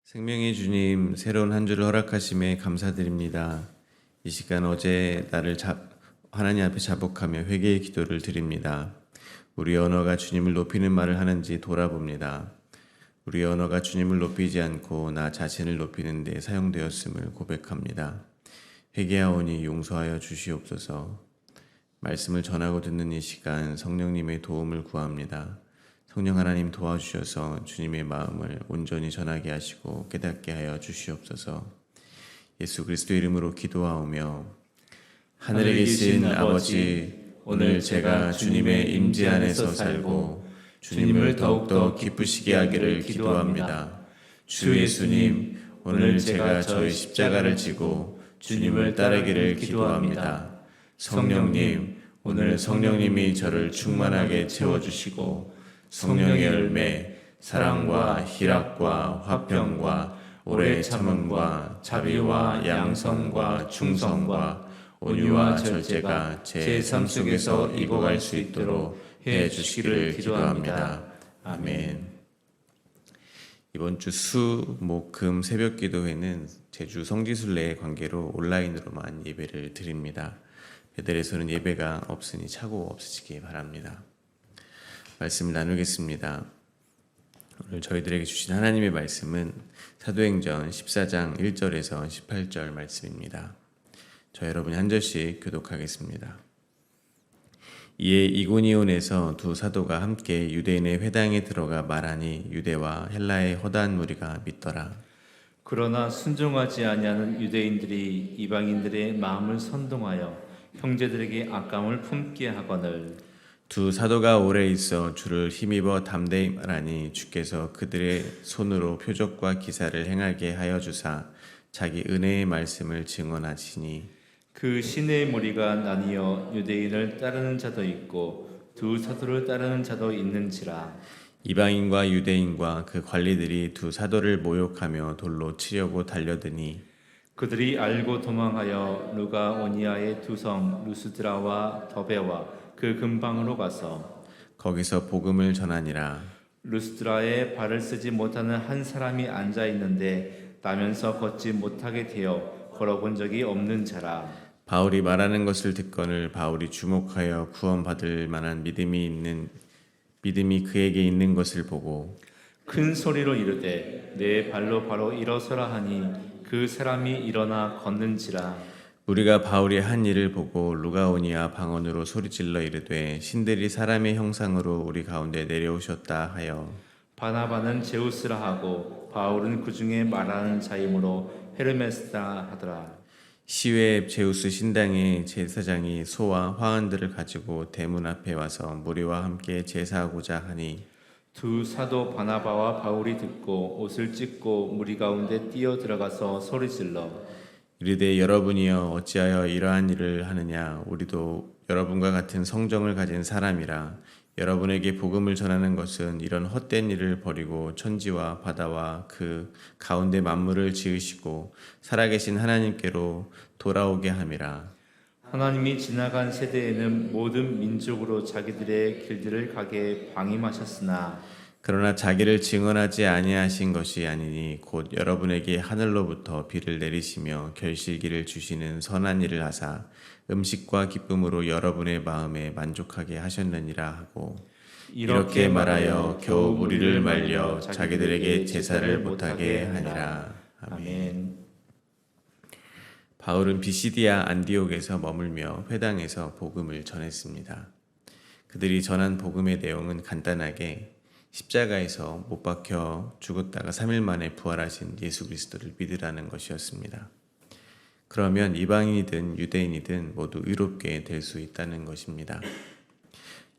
생명의 주님, 새로운 한 주를 허락하심에 감사드립니다. 이 시간 어제 나를 하나님 앞에 자복하며 회개의 기도를 드립니다. 우리 언어가 주님을 높이는 말을 하는지 돌아봅니다. 우리 언어가 주님을 높이지 않고 나 자신을 높이는 데 사용되었음을 고백합니다. 회개하오니 용서하여 주시옵소서. 말씀을 전하고 듣는 이 시간 성령님의 도움을 구합니다. 성령 하나님 도와주셔서 주님의 마음을 온전히 전하게 하시고 깨닫게 하여 주시옵소서. 예수 그리스도 이름으로 기도하오며 하늘에 계신 아버지, 오늘 제가 주님의 임재 안에서 살고 주님을 더욱더 기쁘시게 하기를 기도합니다. 주 예수님, 오늘 제가 저의 십자가를 지고 주님을 따르기를 기도합니다. 성령님, 오늘 성령님이 저를 충만하게 채워주시고 성령의 열매, 사랑과 희락과 화평과 오래 참음과 자비와 양선과 충성과 온유와 절제가 제 삶 속에서 익어갈 수 있도록 해 주시기를 기도합니다. 아멘. 이번 주 수, 목, 금 새벽 기도회는 제주 성지순례의 관계로 온라인으로만 예배를 드립니다. 베델에서는 예배가 없으니 차고 없으시기 바랍니다. 말씀을 나누겠습니다. 오늘 저희들에게 주신 하나님의 말씀은 사도행전 14장 1절에서 18절 말씀입니다. 저 여러분이 한 절씩 교독하겠습니다. 이에 이고니온에서 두 사도가 함께 유대인의 회당에 들어가 말하니 유대와 헬라의 허다한 무리가 믿더라. 그러나 순종하지 아니하는 유대인들이 이방인들의 마음을 선동하여 형제들에게 악감을 품게 하거늘 두 사도가 오래 있어 주를 힘입어 담대히 말하니 주께서 그들의 손으로 표적과 기사를 행하게 하여 주사 자기 은혜의 말씀을 증언하시니 그 시내의 무리가 나뉘어 유대인을 따르는 자도 있고 두 사도를 따르는 자도 있는지라. 이방인과 유대인과 그 관리들이 두 사도를 모욕하며 돌로 치려고 달려드니 그들이 알고 도망하여 루가오니아의 두 성 루스드라와 더베와 그 근방으로 가서 거기서 복음을 전하니라. 루스드라에 발을 쓰지 못하는 한 사람이 앉아 있는데 나면서 걷지 못하게 되어 걸어본 적이 없는 자라. 바울이 말하는 것을 듣거늘 바울이 주목하여 구원받을 만한 믿음이 그에게 있는 것을 보고 큰 소리로 이르되 내 발로 바로 일어서라 하니 그 사람이 일어나 걷는지라. 우리가 바울이 한 일을 보고 루가오니아 방언으로 소리질러 이르되 신들이 사람의 형상으로 우리 가운데 내려오셨다 하여 바나바는 제우스라 하고 바울은 그 중에 말하는 자이므로 헤르메스다 하더라. 시외 제우스 신당의 제사장이 소와 화환들을 가지고 대문 앞에 와서 무리와 함께 제사하고자 하니 두 사도 바나바와 바울이 듣고 옷을 찢고 무리 가운데 뛰어 들어가서 소리질러 이르되 여러분이여 어찌하여 이러한 일을 하느냐. 우리도 여러분과 같은 성정을 가진 사람이라. 여러분에게 복음을 전하는 것은 이런 헛된 일을 버리고 천지와 바다와 그 가운데 만물을 지으시고 살아계신 하나님께로 돌아오게 함이라. 하나님이 지나간 세대에는 모든 민족으로 자기들의 길들을 가게 방임하셨으나 그러나 자기를 증언하지 아니하신 것이 아니니 곧 여러분에게 하늘로부터 비를 내리시며 결실기를 주시는 선한 일을 하사 음식과 기쁨으로 여러분의 마음에 만족하게 하셨느니라 하고 이렇게 말하여 겨우 우리를 말려 자기들에게 제사를 못하게 하니라. 아멘. 바울은 비시디아 안디옥에서 머물며 회당에서 복음을 전했습니다. 그들이 전한 복음의 내용은 간단하게 십자가에서 못 박혀 죽었다가 3일 만에 부활하신 예수 그리스도를 믿으라는 것이었습니다. 그러면 이방인이든 유대인이든 모두 의롭게 될 수 있다는 것입니다.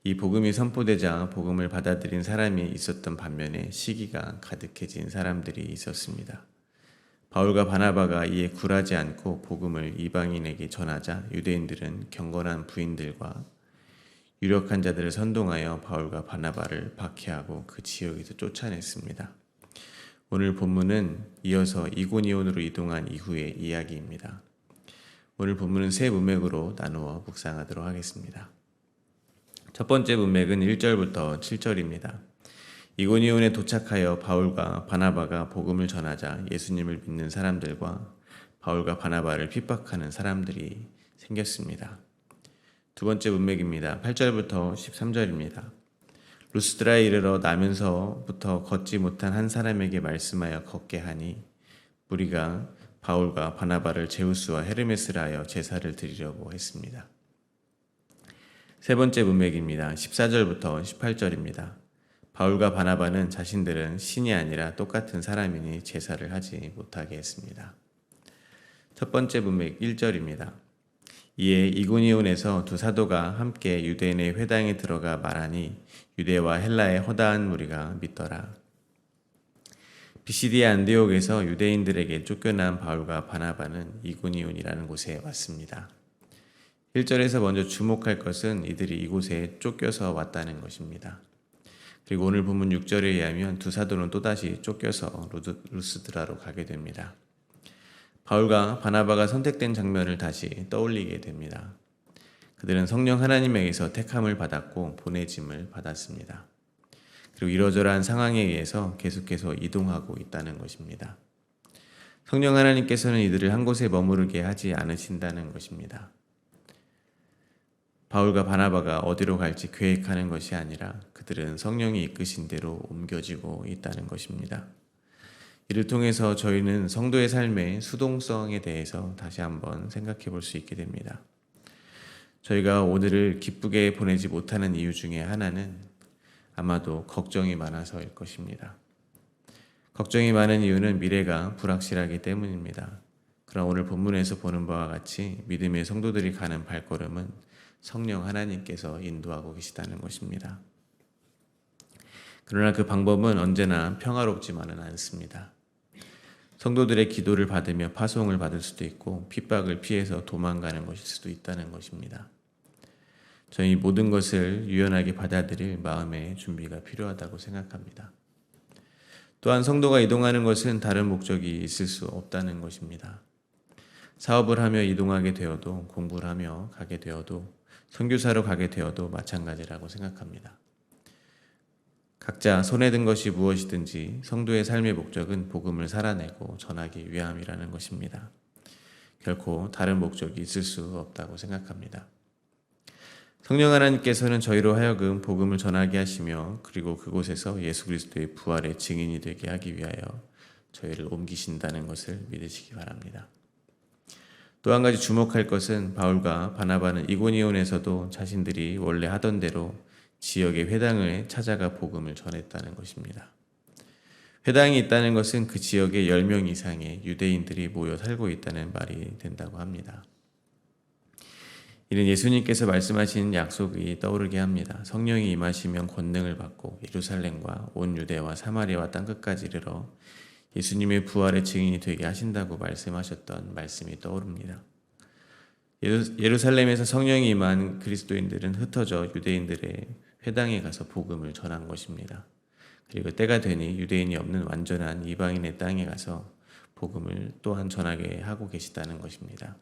이 복음이 선포되자 복음을 받아들인 사람이 있었던 반면에 시기가 가득해진 사람들이 있었습니다. 바울과 바나바가 이에 굴하지 않고 복음을 이방인에게 전하자 유대인들은 경건한 부인들과 유력한 자들을 선동하여 바울과 바나바를 박해하고 그 지역에서 쫓아냈습니다. 오늘 본문은 이어서 이고니온으로 이동한 이후의 이야기입니다. 오늘 본문은 세 문맥으로 나누어 묵상하도록 하겠습니다. 첫 번째 문맥은 1절부터 7절입니다. 이고니온에 도착하여 바울과 바나바가 복음을 전하자 예수님을 믿는 사람들과 바울과 바나바를 핍박하는 사람들이 생겼습니다. 두 번째 문맥입니다. 8절부터 13절입니다. 루스드라에 이르러 나면서부터 걷지 못한 한 사람에게 말씀하여 걷게 하니 무리가 바울과 바나바를 제우스와 헤르메스라 하여 제사를 드리려고 했습니다. 세 번째 문맥입니다. 14절부터 18절입니다. 바울과 바나바는 자신들은 신이 아니라 똑같은 사람이니 제사를 하지 못하게 했습니다. 첫 번째 문맥 1절입니다. 이에 이고니온에서 두 사도가 함께 유대인의 회당에 들어가 말하니 유대와 헬라의 허다한 무리가 믿더라. 비시디아 안디옥에서 유대인들에게 쫓겨난 바울과 바나바는 이고니온이라는 곳에 왔습니다. 1절에서 먼저 주목할 것은 이들이 이곳에 쫓겨서 왔다는 것입니다. 그리고 오늘 본문 6절에 의하면 두 사도는 또다시 쫓겨서 루스드라로 가게 됩니다. 바울과 바나바가 선택된 장면을 다시 떠올리게 됩니다. 그들은 성령 하나님에게서 택함을 받았고 보내짐을 받았습니다. 그리고 이러저러한 상황에 의해서 계속해서 이동하고 있다는 것입니다. 성령 하나님께서는 이들을 한 곳에 머무르게 하지 않으신다는 것입니다. 바울과 바나바가 어디로 갈지 계획하는 것이 아니라 그들은 성령이 이끄신 대로 옮겨지고 있다는 것입니다. 이를 통해서 저희는 성도의 삶의 수동성에 대해서 다시 한번 생각해 볼 수 있게 됩니다. 저희가 오늘을 기쁘게 보내지 못하는 이유 중에 하나는 아마도 걱정이 많아서일 것입니다. 걱정이 많은 이유는 미래가 불확실하기 때문입니다. 그러나 오늘 본문에서 보는 바와 같이 믿음의 성도들이 가는 발걸음은 성령 하나님께서 인도하고 계시다는 것입니다. 그러나 그 방법은 언제나 평화롭지만은 않습니다. 성도들의 기도를 받으며 파송을 받을 수도 있고 핍박을 피해서 도망가는 것일 수도 있다는 것입니다. 저희 모든 것을 유연하게 받아들일 마음의 준비가 필요하다고 생각합니다. 또한 성도가 이동하는 것은 다른 목적이 있을 수 없다는 것입니다. 사업을 하며 이동하게 되어도 공부를 하며 가게 되어도 선교사로 가게 되어도 마찬가지라고 생각합니다. 각자 손에 든 것이 무엇이든지 성도의 삶의 목적은 복음을 살아내고 전하기 위함이라는 것입니다. 결코 다른 목적이 있을 수 없다고 생각합니다. 성령 하나님께서는 저희로 하여금 복음을 전하게 하시며 그리고 그곳에서 예수 그리스도의 부활의 증인이 되게 하기 위하여 저희를 옮기신다는 것을 믿으시기 바랍니다. 또 한 가지 주목할 것은 바울과 바나바는 이고니온에서도 자신들이 원래 하던 대로 지역의 회당을 찾아가 복음을 전했다는 것입니다. 회당이 있다는 것은 그 지역에 10명 이상의 유대인들이 모여 살고 있다는 말이 된다고 합니다. 이는 예수님께서 말씀하신 약속이 떠오르게 합니다. 성령이 임하시면 권능을 받고 예루살렘과 온 유대와 사마리아와 땅끝까지 이르러 예수님의 부활의 증인이 되게 하신다고 말씀하셨던 말씀이 떠오릅니다. 예루살렘에서 성령이 임한 그리스도인들은 흩어져 유대인들의 회당에 가서 복음을 전한 것입니다. 그리고 때가 되니 유대인이 없는 완전한 이방인의 땅에 가서 복음을 또한 전하게 하고 계시다는 것입니다.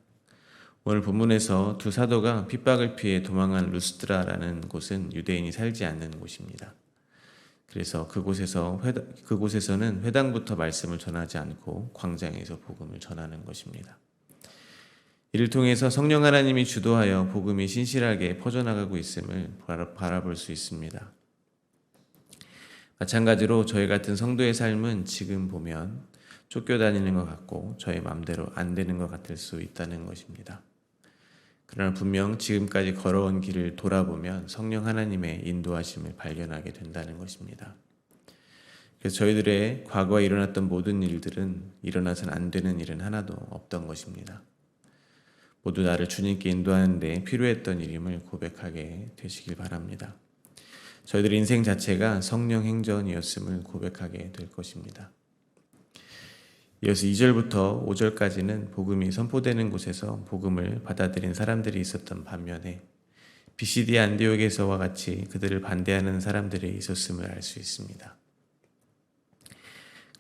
오늘 본문에서 두 사도가 핍박을 피해 도망한 루스드라라는 곳은 유대인이 살지 않는 곳입니다. 그래서 그곳에서는 회당부터 말씀을 전하지 않고 광장에서 복음을 전하는 것입니다. 이를 통해서 성령 하나님이 주도하여 복음이 신실하게 퍼져나가고 있음을 바라볼 수 있습니다. 마찬가지로 저희 같은 성도의 삶은 지금 보면 쫓겨다니는 것 같고 저희 마음대로 안 되는 것 같을 수 있다는 것입니다. 그러나 분명 지금까지 걸어온 길을 돌아보면 성령 하나님의 인도하심을 발견하게 된다는 것입니다. 그래서 저희들의 과거에 일어났던 모든 일들은 일어나선 안 되는 일은 하나도 없던 것입니다. 모두 나를 주님께 인도하는 데 필요했던 일임을 고백하게 되시길 바랍니다. 저희들의 인생 자체가 성령 행전이었음을 고백하게 될 것입니다. 이어서 2절부터 5절까지는 복음이 선포되는 곳에서 복음을 받아들인 사람들이 있었던 반면에 비시디아 안디옥에서와 같이 그들을 반대하는 사람들이 있었음을 알 수 있습니다.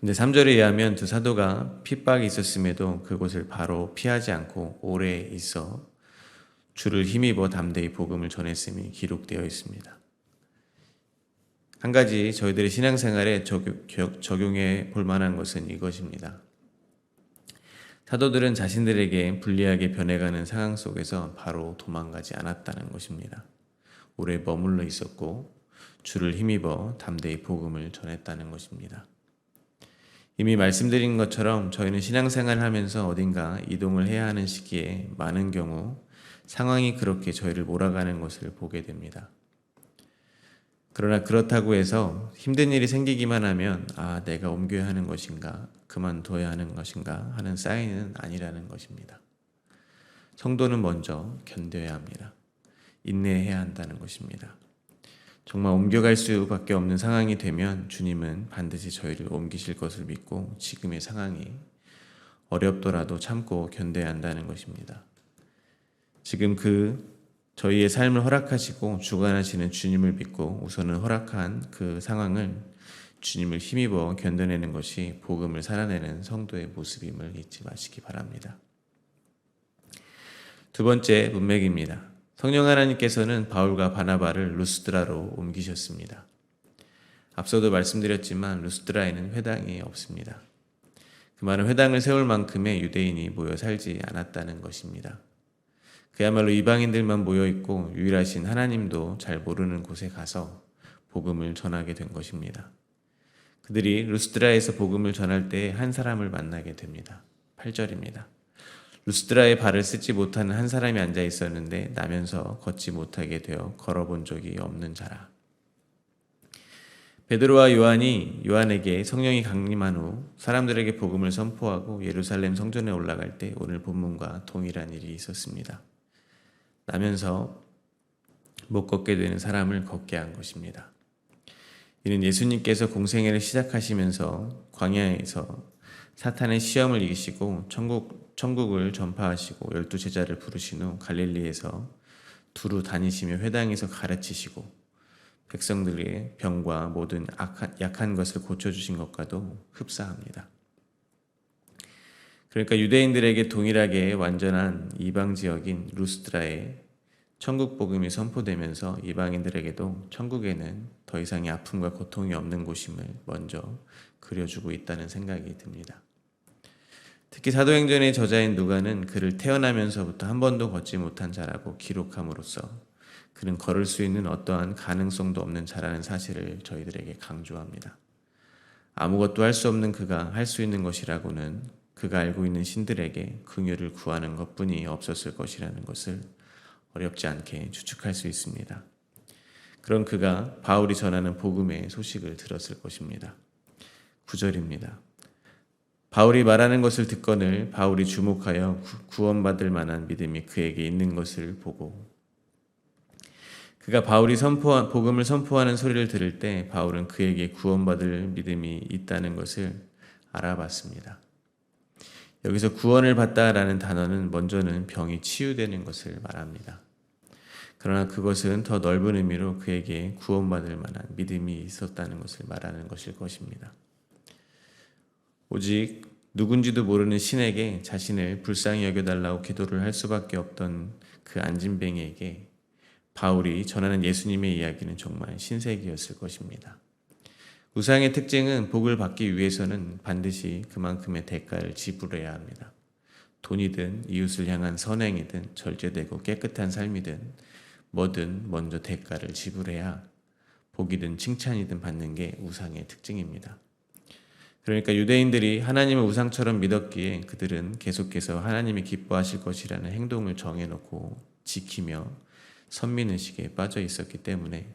근데 3절에 의하면 두 사도가 핍박이 있었음에도 그곳을 바로 피하지 않고 오래 있어 주를 힘입어 담대히 복음을 전했음이 기록되어 있습니다. 한 가지 저희들의 신앙생활에 적용해 볼 만한 것은 이것입니다. 사도들은 자신들에게 불리하게 변해가는 상황 속에서 바로 도망가지 않았다는 것입니다. 오래 머물러 있었고 주를 힘입어 담대히 복음을 전했다는 것입니다. 이미 말씀드린 것처럼 저희는 신앙생활을 하면서 어딘가 이동을 해야 하는 시기에 많은 경우 상황이 그렇게 저희를 몰아가는 것을 보게 됩니다. 그러나 그렇다고 해서 힘든 일이 생기기만 하면 내가 옮겨야 하는 것인가, 그만둬야 하는 것인가 하는 사인은 아니라는 것입니다. 성도는 먼저 견뎌야 합니다. 인내해야 한다는 것입니다. 정말 옮겨갈 수밖에 없는 상황이 되면 주님은 반드시 저희를 옮기실 것을 믿고 지금의 상황이 어렵더라도 참고 견뎌야 한다는 것입니다. 지금 저희의 삶을 허락하시고 주관하시는 주님을 믿고 우선은 허락한 그 상황을 주님을 힘입어 견뎌내는 것이 복음을 살아내는 성도의 모습임을 잊지 마시기 바랍니다. 두 번째 문맥입니다. 성령 하나님께서는 바울과 바나바를 루스드라로 옮기셨습니다. 앞서도 말씀드렸지만 루스드라에는 회당이 없습니다. 그 말은 회당을 세울 만큼의 유대인이 모여 살지 않았다는 것입니다. 그야말로 이방인들만 모여있고 유일하신 하나님도 잘 모르는 곳에 가서 복음을 전하게 된 것입니다. 그들이 루스드라에서 복음을 전할 때 한 사람을 만나게 됩니다. 8절입니다. 루스드라에 발을 쓰지 못하는 한 사람이 앉아 있었는데 나면서 걷지 못하게 되어 걸어본 적이 없는 자라. 베드로와 요한에게 성령이 강림한 후 사람들에게 복음을 선포하고 예루살렘 성전에 올라갈 때 오늘 본문과 동일한 일이 있었습니다. 나면서 못 걷게 되는 사람을 걷게 한 것입니다. 이는 예수님께서 공생애를 시작하시면서 광야에서 사탄의 시험을 이기시고 천국을 전파하시고 12제자를 부르신 후 갈릴리에서 두루 다니시며 회당에서 가르치시고 백성들의 병과 모든 약한 것을 고쳐주신 것과도 흡사합니다. 그러니까 유대인들에게 동일하게 완전한 이방 지역인 루스드라에 천국 복음이 선포되면서 이방인들에게도 천국에는 더 이상의 아픔과 고통이 없는 곳임을 먼저 그려주고 있다는 생각이 듭니다. 특히 사도행전의 저자인 누가는 그를 태어나면서부터 한 번도 걷지 못한 자라고 기록함으로써 그는 걸을 수 있는 어떠한 가능성도 없는 자라는 사실을 저희들에게 강조합니다. 아무것도 할 수 없는 그가 할 수 있는 것이라고는 그가 알고 있는 신들에게 긍휼을 구하는 것뿐이 없었을 것이라는 것을 어렵지 않게 추측할 수 있습니다. 그런 그가 바울이 전하는 복음의 소식을 들었을 것입니다. 9절입니다. 바울이 말하는 것을 듣거늘 바울이 주목하여 구원받을 만한 믿음이 그에게 있는 것을 보고 그가 바울이 복음을 선포하는 소리를 들을 때 바울은 그에게 구원받을 믿음이 있다는 것을 알아봤습니다. 여기서 구원을 받다라는 단어는 먼저는 병이 치유되는 것을 말합니다. 그러나 그것은 더 넓은 의미로 그에게 구원받을 만한 믿음이 있었다는 것을 말하는 것일 것입니다. 오직 누군지도 모르는 신에게 자신을 불쌍히 여겨달라고 기도를 할 수밖에 없던 그 안진뱅이에게 바울이 전하는 예수님의 이야기는 정말 신세계였을 것입니다. 우상의 특징은 복을 받기 위해서는 반드시 그만큼의 대가를 지불해야 합니다. 돈이든 이웃을 향한 선행이든 절제되고 깨끗한 삶이든 뭐든 먼저 대가를 지불해야 복이든 칭찬이든 받는 게 우상의 특징입니다. 그러니까 유대인들이 하나님을 우상처럼 믿었기에 그들은 계속해서 하나님이 기뻐하실 것이라는 행동을 정해놓고 지키며 선민의식에 빠져 있었기 때문에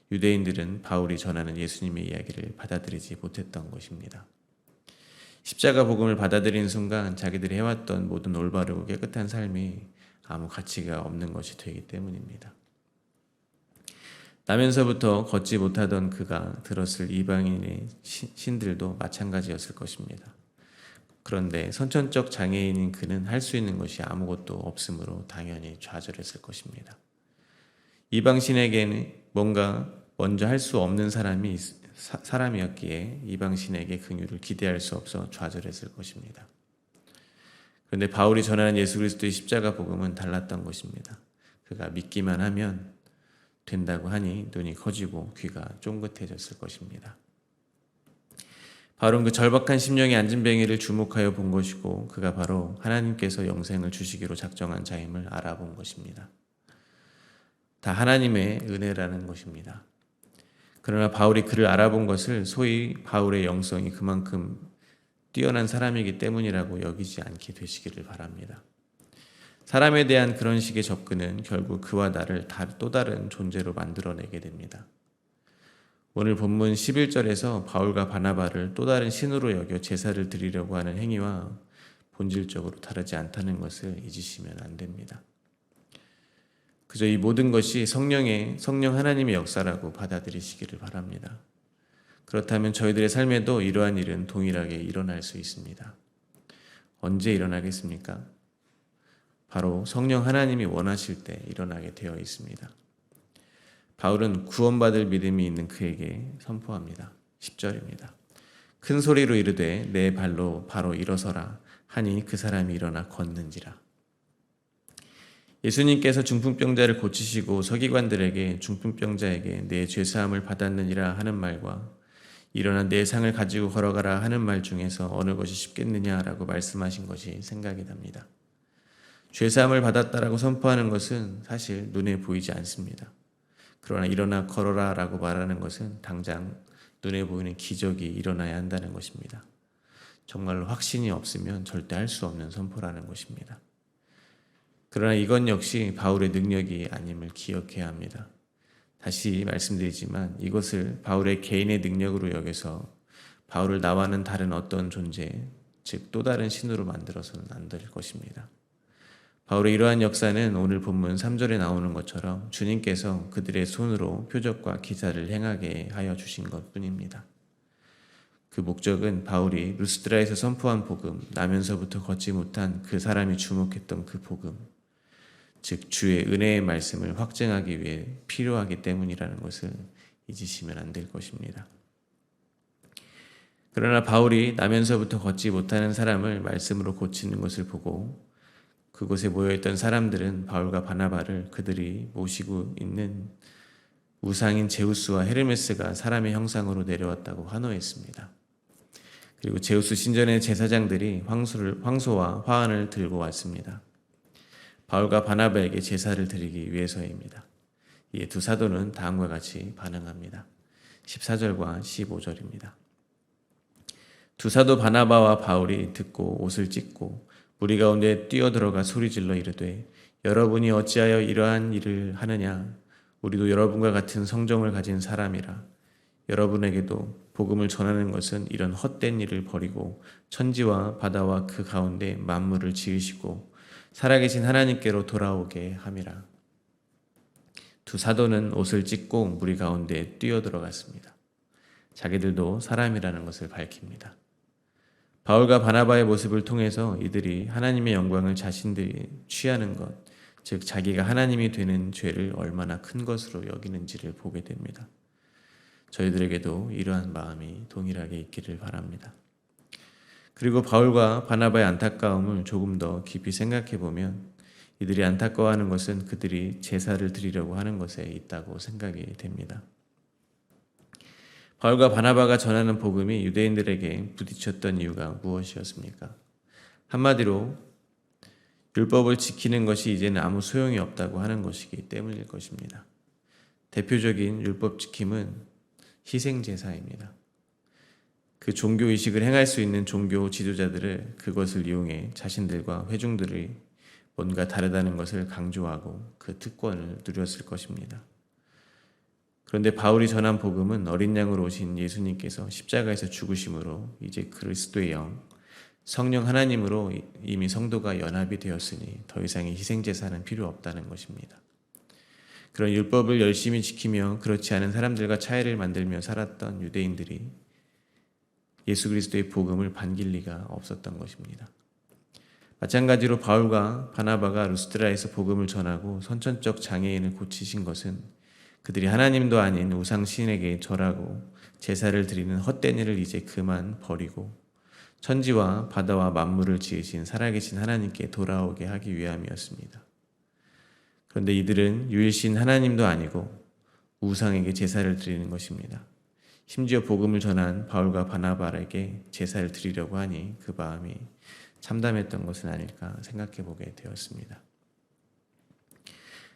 유대인들은 바울이 전하는 예수님의 이야기를 받아들이지 못했던 것입니다. 십자가 복음을 받아들이는 순간 자기들이 해왔던 모든 올바르고 깨끗한 삶이 아무 가치가 없는 것이 되기 때문입니다. 나면서부터 걷지 못하던 그가 들었을 이방인의 신들도 마찬가지였을 것입니다. 그런데 선천적 장애인인 그는 할 수 있는 것이 아무것도 없으므로 당연히 좌절했을 것입니다. 이방신에게는 뭔가 먼저 할 수 없는 사람이었기에 이방신에게 긍휼을 기대할 수 없어 좌절했을 것입니다. 그런데 바울이 전하는 예수 그리스도의 십자가 복음은 달랐던 것입니다. 그가 믿기만 하면 된다고 하니 눈이 커지고 귀가 쫑긋해졌을 것입니다. 바울은 그 절박한 심령의 안진뱅이를 주목하여 본 것이고 그가 바로 하나님께서 영생을 주시기로 작정한 자임을 알아본 것입니다. 다 하나님의 은혜라는 것입니다. 그러나 바울이 그를 알아본 것을 소위 바울의 영성이 그만큼 뛰어난 사람이기 때문이라고 여기지 않게 되시기를 바랍니다. 사람에 대한 그런 식의 접근은 결국 그와 나를 또 다른 존재로 만들어내게 됩니다. 오늘 본문 11절에서 바울과 바나바를 또 다른 신으로 여겨 제사를 드리려고 하는 행위와 본질적으로 다르지 않다는 것을 잊으시면 안 됩니다. 그저 이 모든 것이 성령 하나님의 역사라고 받아들이시기를 바랍니다. 그렇다면 저희들의 삶에도 이러한 일은 동일하게 일어날 수 있습니다. 언제 일어나겠습니까? 바로 성령 하나님이 원하실 때 일어나게 되어 있습니다. 바울은 구원받을 믿음이 있는 그에게 선포합니다. 10절입니다. 큰 소리로 이르되 내 발로 바로 일어서라 하니 그 사람이 일어나 걷는지라. 예수님께서 중풍병자를 고치시고 서기관들에게 중풍병자에게 내 죄사함을 받았느니라 하는 말과 일어나 내 상을 가지고 걸어가라 하는 말 중에서 어느 것이 쉽겠느냐라고 말씀하신 것이 생각이 납니다. 죄사함을 받았다라고 선포하는 것은 사실 눈에 보이지 않습니다. 그러나 일어나 걸어라 라고 말하는 것은 당장 눈에 보이는 기적이 일어나야 한다는 것입니다. 정말로 확신이 없으면 절대 할 수 없는 선포라는 것입니다. 그러나 이건 역시 바울의 능력이 아님을 기억해야 합니다. 다시 말씀드리지만 이것을 바울의 개인의 능력으로 여겨서 바울을 나와는 다른 어떤 존재, 즉 또 다른 신으로 만들어서는 안 될 것입니다. 바울의 이러한 역사는 오늘 본문 3절에 나오는 것처럼 주님께서 그들의 손으로 표적과 기사를 행하게 하여 주신 것뿐입니다. 그 목적은 바울이 루스드라에서 선포한 복음, 나면서부터 걷지 못한 그 사람이 주목했던 그 복음, 즉 주의 은혜의 말씀을 확증하기 위해 필요하기 때문이라는 것을 잊으시면 안 될 것입니다. 그러나 바울이 나면서부터 걷지 못하는 사람을 말씀으로 고치는 것을 보고 그곳에 모여있던 사람들은 바울과 바나바를 그들이 모시고 있는 우상인 제우스와 헤르메스가 사람의 형상으로 내려왔다고 환호했습니다. 그리고 제우스 신전의 제사장들이 황소와 화환을 들고 왔습니다. 바울과 바나바에게 제사를 드리기 위해서입니다. 이에 두 사도는 다음과 같이 반응합니다. 14절과 15절입니다. 두 사도 바나바와 바울이 듣고 옷을 찢고 무리 가운데 뛰어들어가 소리질러 이르되 여러분이 어찌하여 이러한 일을 하느냐? 우리도 여러분과 같은 성정을 가진 사람이라. 여러분에게도 복음을 전하는 것은 이런 헛된 일을 버리고 천지와 바다와 그 가운데 만물을 지으시고 살아계신 하나님께로 돌아오게 함이라. 두 사도는 옷을 찢고 무리 가운데 뛰어들어갔습니다. 자기들도 사람이라는 것을 밝힙니다. 바울과 바나바의 모습을 통해서 이들이 하나님의 영광을 자신들이 취하는 것, 즉 자기가 하나님이 되는 죄를 얼마나 큰 것으로 여기는지를 보게 됩니다. 저희들에게도 이러한 마음이 동일하게 있기를 바랍니다. 그리고 바울과 바나바의 안타까움을 조금 더 깊이 생각해 보면 이들이 안타까워하는 것은 그들이 제사를 드리려고 하는 것에 있다고 생각이 됩니다. 바울과 바나바가 전하는 복음이 유대인들에게 부딪혔던 이유가 무엇이었습니까? 한마디로 율법을 지키는 것이 이제는 아무 소용이 없다고 하는 것이기 때문일 것입니다. 대표적인 율법 지킴은 희생제사입니다. 그 종교의식을 행할 수 있는 종교 지도자들을 그것을 이용해 자신들과 회중들이 뭔가 다르다는 것을 강조하고 그 특권을 누렸을 것입니다. 그런데 바울이 전한 복음은 어린 양으로 오신 예수님께서 십자가에서 죽으심으로 이제 그리스도의 영, 성령 하나님으로 이미 성도가 연합이 되었으니 더 이상의 희생제사는 필요 없다는 것입니다. 그런 율법을 열심히 지키며 그렇지 않은 사람들과 차이를 만들며 살았던 유대인들이 예수 그리스도의 복음을 반길 리가 없었던 것입니다. 마찬가지로 바울과 바나바가 루스드라에서 복음을 전하고 선천적 장애인을 고치신 것은 그들이 하나님도 아닌 우상신에게 절하고 제사를 드리는 헛된 일을 이제 그만 버리고 천지와 바다와 만물을 지으신 살아계신 하나님께 돌아오게 하기 위함이었습니다. 그런데 이들은 유일신 하나님도 아니고 우상에게 제사를 드리는 것입니다. 심지어 복음을 전한 바울과 바나바에게 제사를 드리려고 하니 그 마음이 참담했던 것은 아닐까 생각해 보게 되었습니다.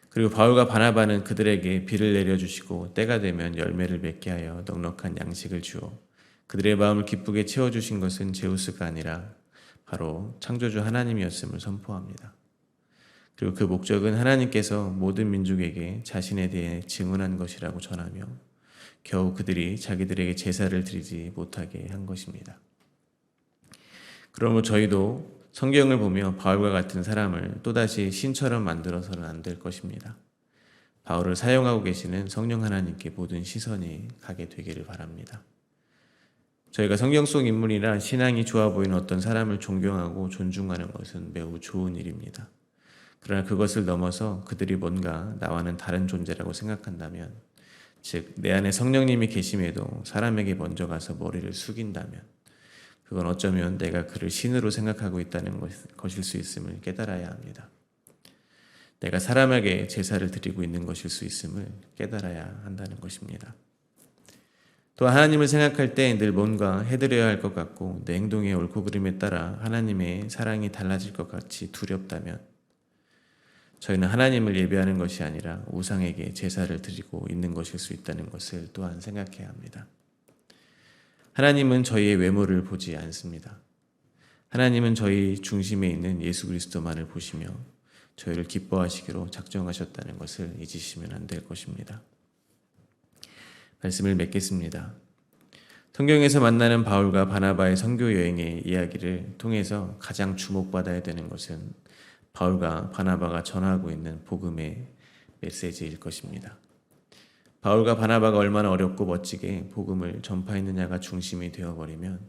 그리고 바울과 바나바는 그들에게 비를 내려주시고 때가 되면 열매를 맺게 하여 넉넉한 양식을 주어 그들의 마음을 기쁘게 채워주신 것은 제우스가 아니라 바로 창조주 하나님이었음을 선포합니다. 그리고 그 목적은 하나님께서 모든 민족에게 자신에 대해 증언한 것이라고 전하며 겨우 그들이 자기들에게 제사를 드리지 못하게 한 것입니다. 그러므로 저희도 성경을 보며 바울과 같은 사람을 또다시 신처럼 만들어서는 안 될 것입니다. 바울을 사용하고 계시는 성령 하나님께 모든 시선이 가게 되기를 바랍니다. 저희가 성경 속 인물이나 신앙이 좋아 보이는 어떤 사람을 존경하고 존중하는 것은 매우 좋은 일입니다. 그러나 그것을 넘어서 그들이 뭔가 나와는 다른 존재라고 생각한다면, 즉 내 안에 성령님이 계심에도 사람에게 먼저 가서 머리를 숙인다면 그건 어쩌면 내가 그를 신으로 생각하고 있다는 것일 수 있음을 깨달아야 합니다. 내가 사람에게 제사를 드리고 있는 것일 수 있음을 깨달아야 한다는 것입니다. 또 하나님을 생각할 때 늘 뭔가 해드려야 할 것 같고 내 행동의 옳고 그름에 따라 하나님의 사랑이 달라질 것 같이 두렵다면 저희는 하나님을 예배하는 것이 아니라 우상에게 제사를 드리고 있는 것일 수 있다는 것을 또한 생각해야 합니다. 하나님은 저희의 외모를 보지 않습니다. 하나님은 저희 중심에 있는 예수 그리스도만을 보시며 저희를 기뻐하시기로 작정하셨다는 것을 잊으시면 안 될 것입니다. 말씀을 맺겠습니다. 성경에서 만나는 바울과 바나바의 선교 여행의 이야기를 통해서 가장 주목받아야 되는 것은 바울과 바나바가 전하고 있는 복음의 메시지일 것입니다. 바울과 바나바가 얼마나 어렵고 멋지게 복음을 전파했느냐가 중심이 되어버리면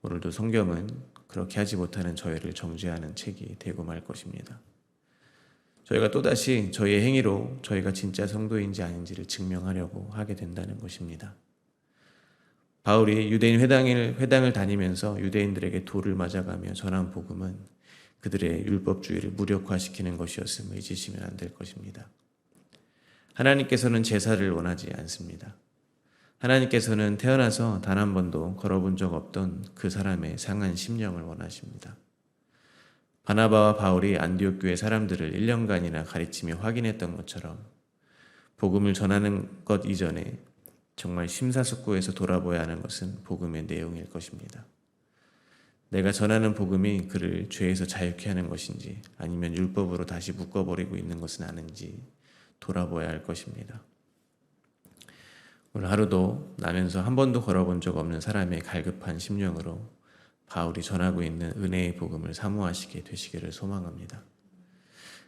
오늘도 성경은 그렇게 하지 못하는 저희를 정죄하는 책이 되고 말 것입니다. 저희가 또다시 저희의 행위로 저희가 진짜 성도인지 아닌지를 증명하려고 하게 된다는 것입니다. 바울이 유대인 회당을 다니면서 유대인들에게 돌을 맞아가며 전한 복음은 그들의 율법주의를 무력화시키는 것이었음을 잊으시면 안 될 것입니다. 하나님께서는 제사를 원하지 않습니다. 하나님께서는 태어나서 단 한 번도 걸어본 적 없던 그 사람의 상한 심령을 원하십니다. 바나바와 바울이 안디옥 교회 사람들을 1년간이나 가르치며 확인했던 것처럼 복음을 전하는 것 이전에 정말 심사숙고해서 돌아보아야 하는 것은 복음의 내용일 것입니다. 내가 전하는 복음이 그를 죄에서 자유케 하는 것인지 아니면 율법으로 다시 묶어버리고 있는 것은 아닌지 돌아보아야 할 것입니다. 오늘 하루도 나면서 한 번도 걸어본 적 없는 사람의 갈급한 심령으로 바울이 전하고 있는 은혜의 복음을 사모하시게 되시기를 소망합니다.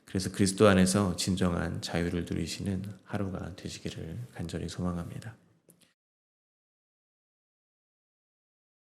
그래서 그리스도 안에서 진정한 자유를 누리시는 하루가 되시기를 간절히 소망합니다.